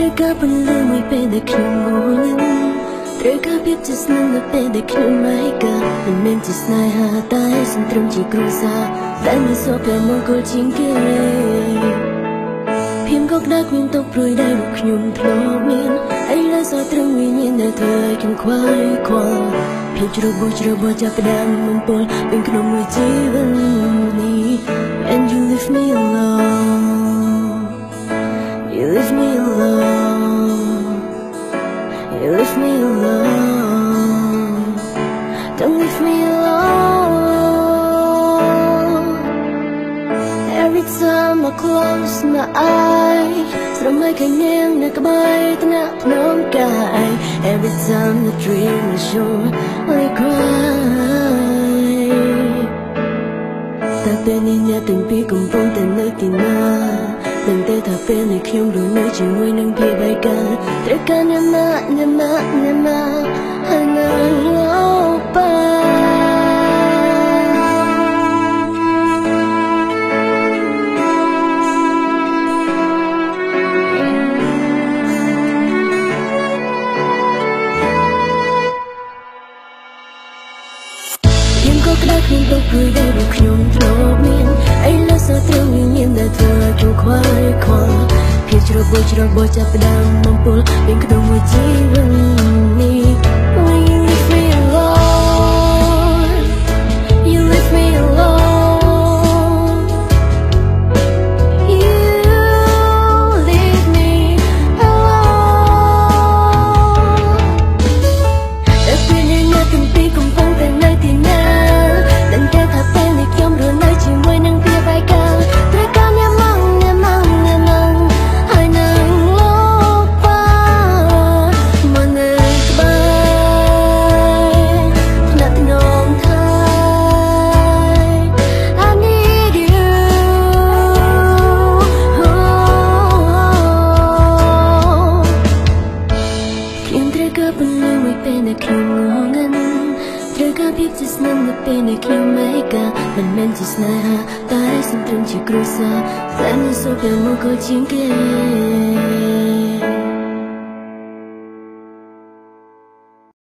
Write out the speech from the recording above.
ត្រូវការពន្លឺមួយពេលដែលខ្ញុំងល់ត្រូវការភាពជិតស្និទ្ធនៅពេលដែលខ្ញុំមិនកើតមិនមែនជាស្នេហាតែសន្ត្រឹមជាគ្រួសារដែលមានសុភមង្គលជាងគេភៀមក៏ក្តៅគ្មានទុកព្រួយដែលរូបខ្ញុំធ្លាប់មានឥឡូវសល់ត្រឹមវិញ្ញាណដែលធ្វើឲ្យខ្ញុំខ្វាយខ្វល់ភាពជ្របចាប់ផ្ដើមមុនពលពេញក្នុងមួយជីវិតនេះ And you leave me alone You leave me alone You leave me alone Don't leave me alone Every time I close my eyes ស្រមៃខញៀងនៅក្បែរថ្នាក់ភ្នំកាយ Every time the dream is sure I cry តែពេលនេះអ្នកទាំងពីរកំពុងតែនៅទីណាដឹងទេថាពេលនេះខ្ញុំរស់នៅជាមួយនឹងភាពឯកាត្រូវការអ្នកណាហើយនឹងលោកបាក្តៅគ្មានទុកព្រួយដែលរូបខ្ញុំធ្លាប់មានឥឡូវសល់ត្រឹមវិញ្ញាណដែលធ្វើឲ្យខ្ញុំខ្វាយខ្វល់ភាពជ្របចាប់ផ្ដើមបំពុលពេញក្នុងមួយជីវិតនេះ When you leave me alone You leave me alone You leave me alone តែពេលនេះអ្នកទាំងពីរកំពុងតែនៅទីណាដឹងទេថាពេលនេះខ្ញុំរស់នៅជាមួយនឹងភាពឯកាត្រូវការអ្នកមកហើយនឹងលោកបាមកនៅក្បែរថ្នាក់ថ្នមថៃ I need you ខ្ញុំត្រូវការពន្លឺមួយពេលដែលខ្ញុំងងឹតត្រូវការភាពជិតស្និទ្ធនៅពេលដែលខ្ញុំមិនកើតមិនមែនជាស្នេហាតែសន្ត្រឹមជាគ្រួសារតែមានសុភមង្គលជាងគេ